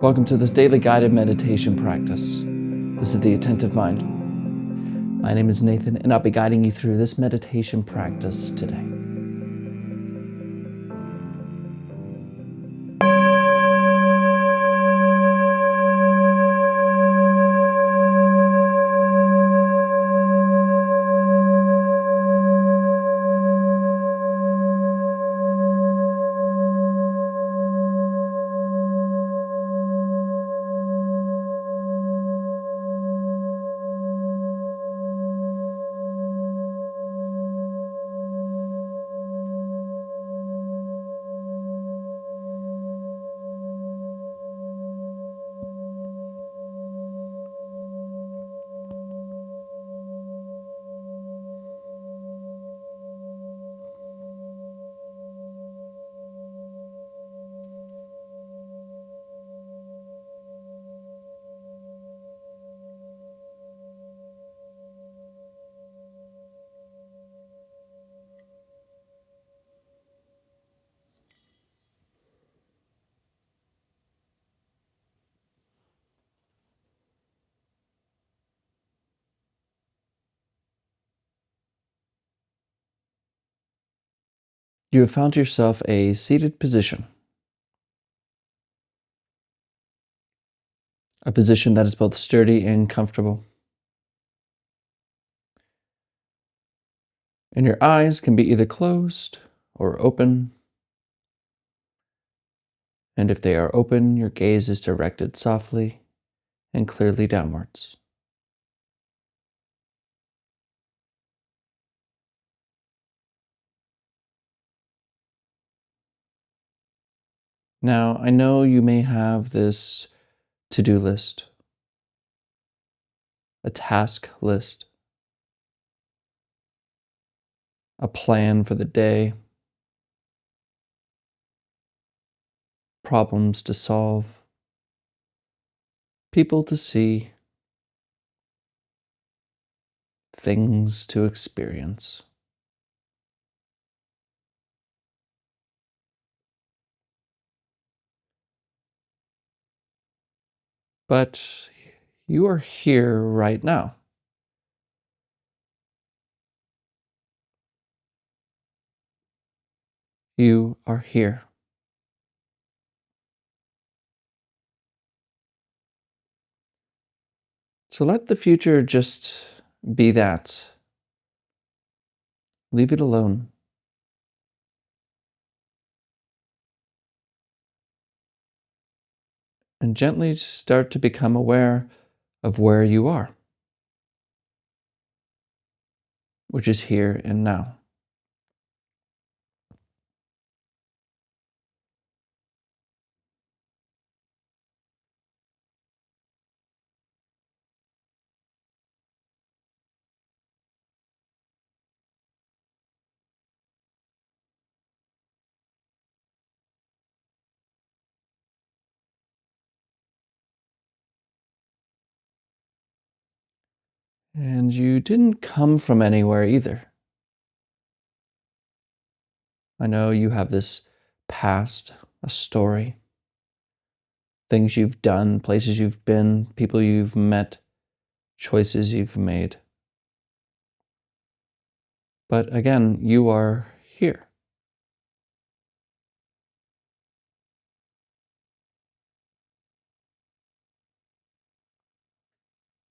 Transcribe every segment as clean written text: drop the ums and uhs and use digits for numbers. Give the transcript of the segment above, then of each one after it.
Welcome to this daily guided meditation practice. This is the Attentive Mind. My name is Nathan, and I'll be guiding you through this meditation practice today. You have found yourself a seated position, a position that is both sturdy and comfortable. And your eyes can be either closed or open. And if they are open, your gaze is directed softly and clearly downwards. Now, I know you may have this to-do list, a task list, a plan for the day, problems to solve, people to see, things to experience. But you are here right now. You are here. So let the future just be that. Leave it alone. And gently start to become aware of where you are, which is here and now. And you didn't come from anywhere either. I know you have this past, a story, things you've done, places you've been, people you've met, choices you've made. But again, you are here.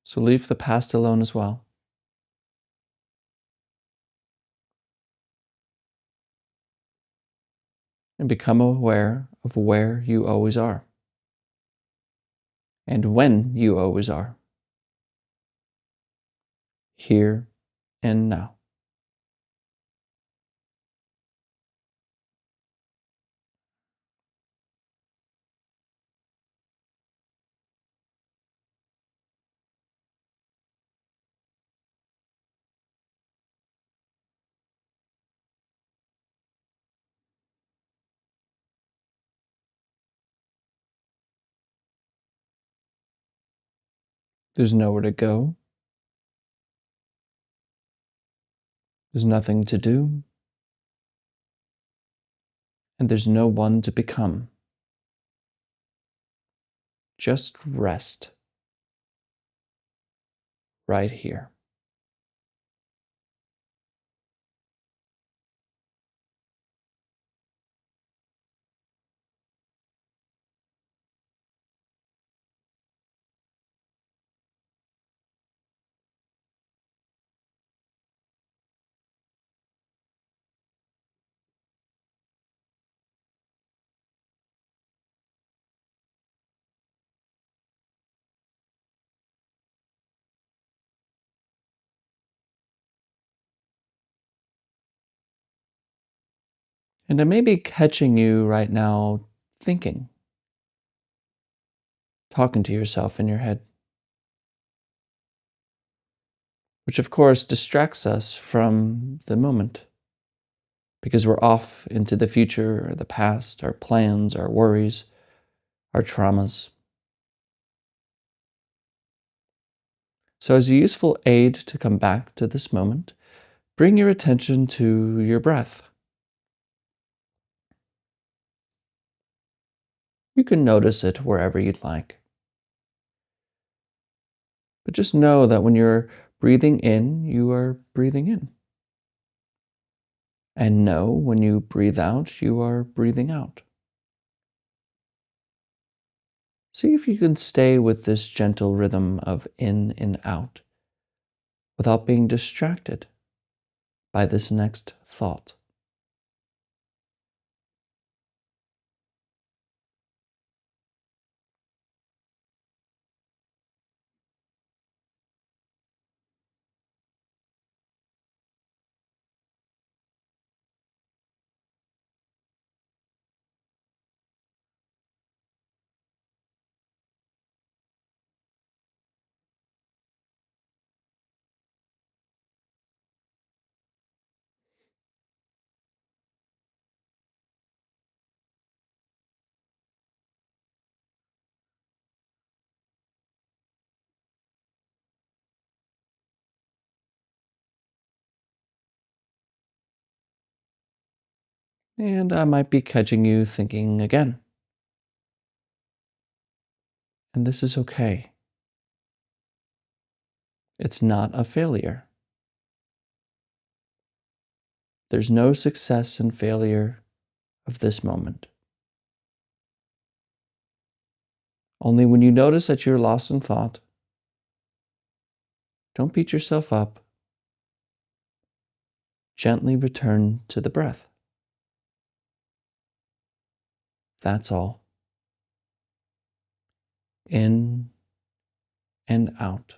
So leave the past alone as well. And become aware of where you always are and when you always are, here and now. There's nowhere to go. There's nothing to do. And there's no one to become. Just rest right here. And I may be catching you right now thinking, talking to yourself in your head, which of course distracts us from the moment because we're off into the future or the past, our plans, our worries, our traumas. So, as a useful aid to come back to this moment, bring your attention to your breath. You can notice it wherever you'd like. But just know that when you're breathing in, you are breathing in. And know when you breathe out, you are breathing out. See if you can stay with this gentle rhythm of in and out without being distracted by this next thought. And I might be catching you thinking again. And this is okay. It's not a failure. There's no success and failure of this moment. Only when you notice that you're lost in thought, don't beat yourself up. Gently return to the breath. That's all. In and out.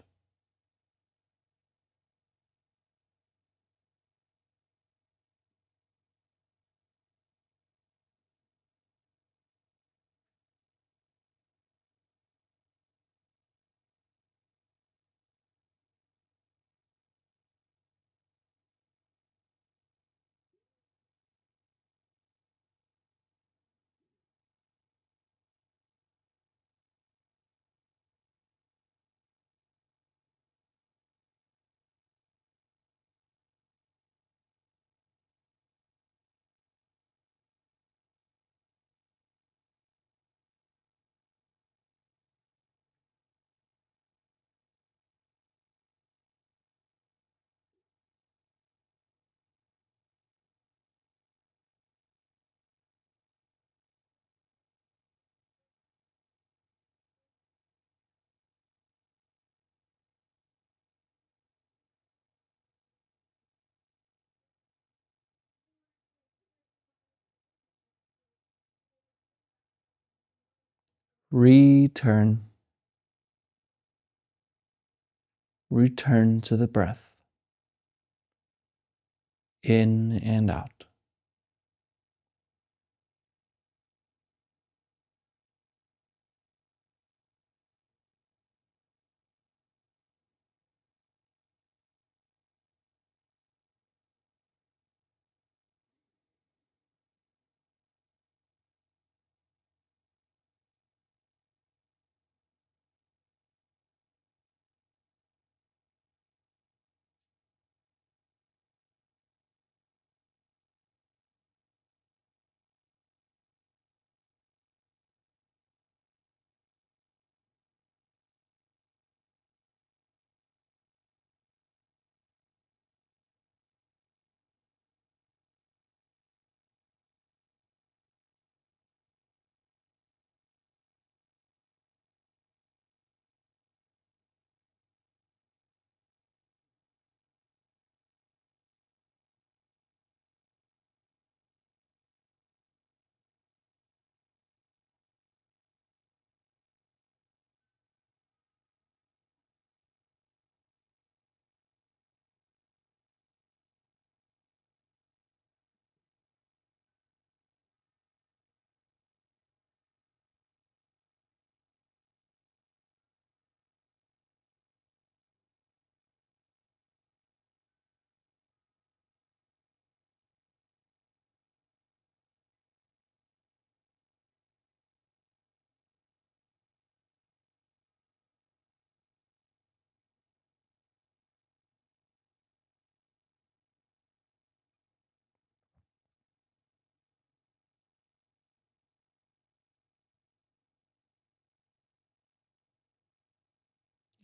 Return. Return to the breath. In and out.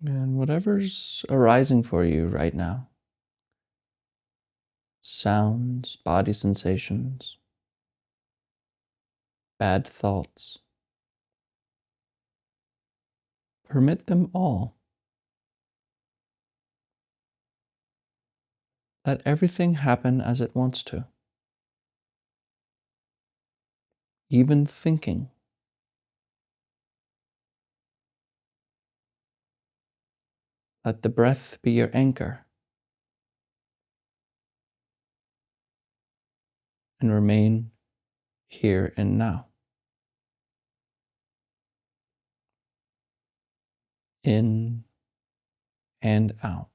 And whatever's arising for you right now, sounds, body sensations, bad thoughts, permit them all. Let everything happen as it wants to. Even thinking. Let the breath be your anchor and remain here and now. In and out.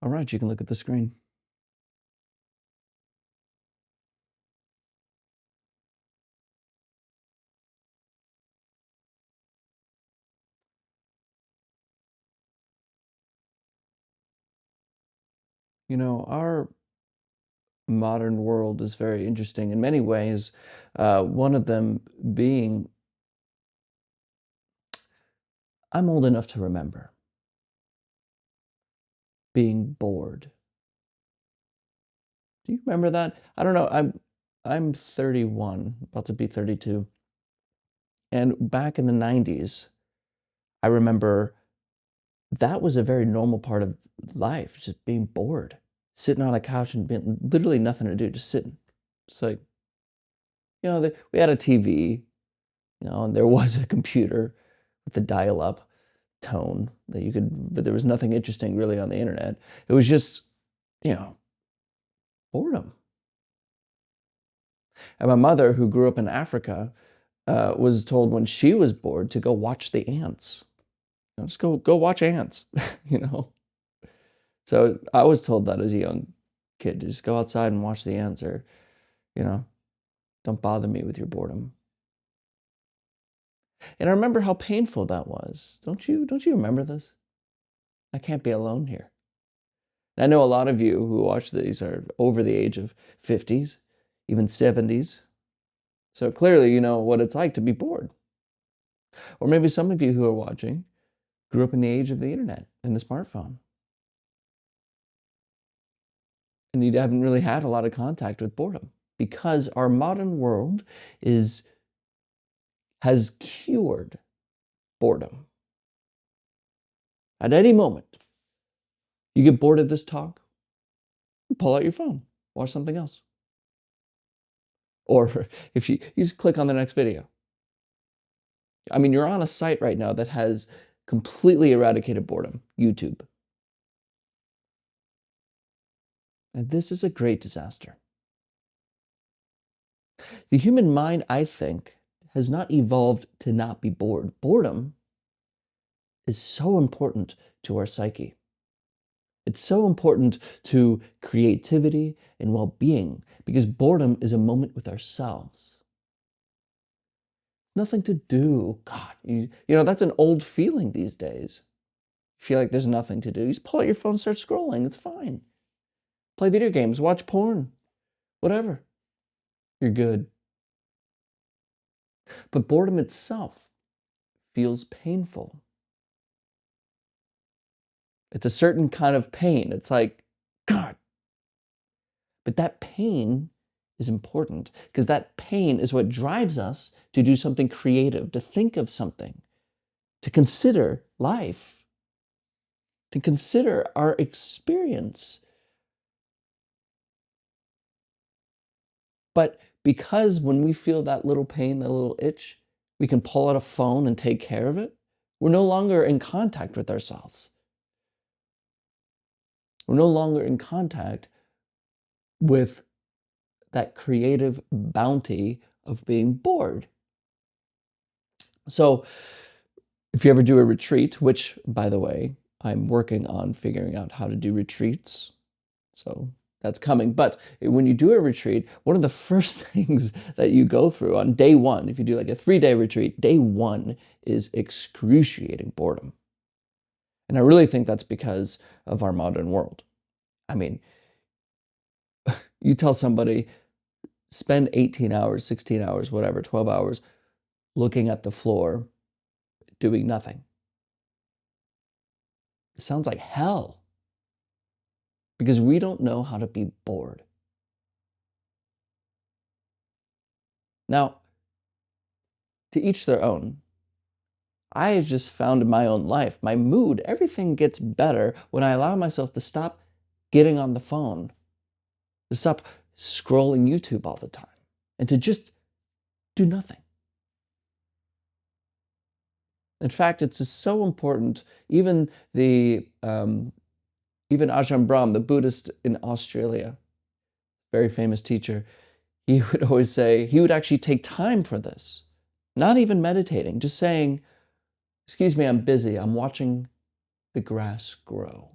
All right, you can look at the screen. Our modern world is very interesting in many ways. One of them being, I'm old enough to remember being bored. Do you remember that? I don't know. I'm 31, about to be 32. And back in the 90s, I remember that was a very normal part of life, just being bored, sitting on a couch and being literally nothing to do, just sitting. It's like, we had a TV, and there was a computer with the dial-up tone that you could, but there was nothing interesting really on the internet. It was just, you know, boredom. And my mother, who grew up in Africa, was told when she was bored to go watch the ants. Just go watch ants, you know. So I was told that as a young kid, to just go outside and watch the ants, or you know, don't bother me with your boredom. And I remember how painful that was. Don't you remember this? I can't be alone here. I know a lot of you who watch these are over the age of 50s, even 70s. So clearly you know what it's like to be bored. Or maybe some of you who are watching grew up in the age of the internet and the smartphone. And you haven't really had a lot of contact with boredom because our modern world is has cured boredom. At any moment, you get bored of this talk, pull out your phone, watch something else. Or if you just click on the next video. I mean, you're on a site right now that has completely eradicated boredom, YouTube. And this is a great disaster. The human mind, I think, has not evolved to not be bored. Boredom is so important to our psyche. It's so important to creativity and well-being because boredom is a moment with ourselves. Nothing to do. God, that's an old feeling these days. You feel like there's nothing to do. You just pull out your phone, start scrolling. It's fine. Play video games, watch porn, whatever. You're good. But boredom itself feels painful. It's a certain kind of pain. It's like, God. But that pain is important because that pain is what drives us to do something creative, to think of something, to consider life, to consider our experience. But because when we feel that little pain, that little itch, we can pull out a phone and take care of it, we're no longer in contact with ourselves. We're no longer in contact with that creative bounty of being bored. So, if you ever do a retreat, which, by the way, I'm working on figuring out how to do retreats, so that's coming. But when you do a retreat, one of the first things that you go through on day one, if you do like a 3-day retreat, day one is excruciating boredom. And I really think that's because of our modern world. I mean, you tell somebody, spend 18 hours, 16 hours, whatever, 12 hours looking at the floor, doing nothing. It sounds like hell because we don't know how to be bored. Now, to each their own. I have just found in my own life, my mood, everything gets better when I allow myself to stop getting on the phone, to stop scrolling YouTube all the time, and to just do nothing. In fact, it's just so important. Even even Ajahn Brahm, the Buddhist in Australia, very famous teacher, he would always say he would actually take time for this, not even meditating, just saying, "Excuse me, I'm busy. I'm watching the grass grow."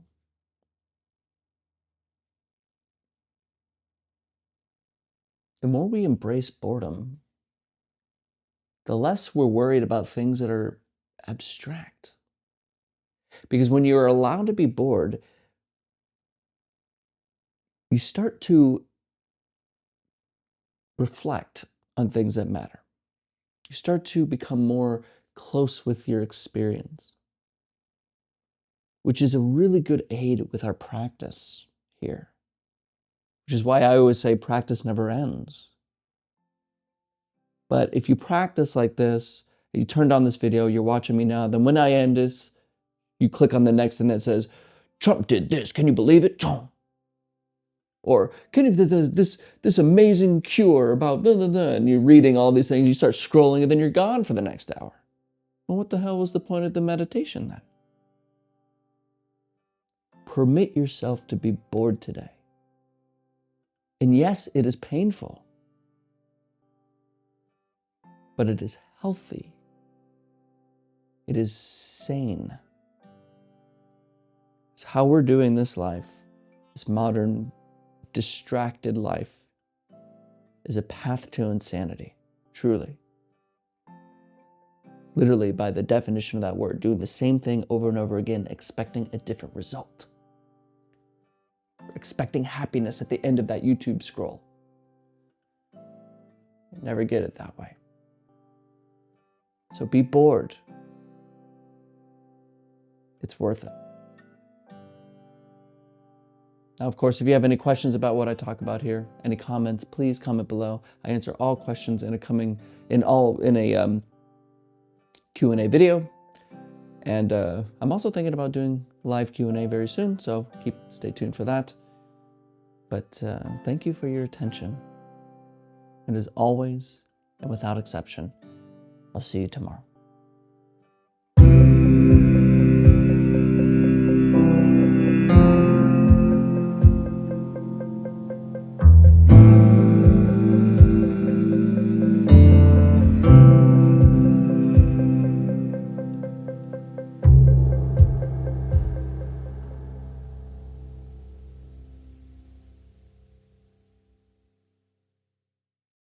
The more we embrace boredom, the less we're worried about things that are abstract. Because when you're allowed to be bored, you start to reflect on things that matter. You start to become more close with your experience, which is a really good aid with our practice here, which is why I always say practice never ends. But if you practice like this, you turned on this video, you're watching me now, then when I end this, you click on the next thing that says, Trump did this, can you believe it? Or can you this amazing cure about blah, blah, blah, and you're reading all these things, you start scrolling, and then you're gone for the next hour. Well, what the hell was the point of the meditation then? Permit yourself to be bored today. And yes, it is painful, but it is healthy. It is sane. It's how we're doing this life, this modern, distracted life, is a path to insanity, truly. Literally, by the definition of that word, doing the same thing over and over again, expecting a different result. Expecting happiness at the end of that YouTube scroll. You never get it that way. So be bored. It's worth it. Now, of course, if you have any questions about what I talk about here, any comments, please comment below. I answer all questions in a Q&A video. And I'm also thinking about doing live Q&A very soon, so stay tuned for that. But thank you for your attention. And as always, and without exception, I'll see you tomorrow.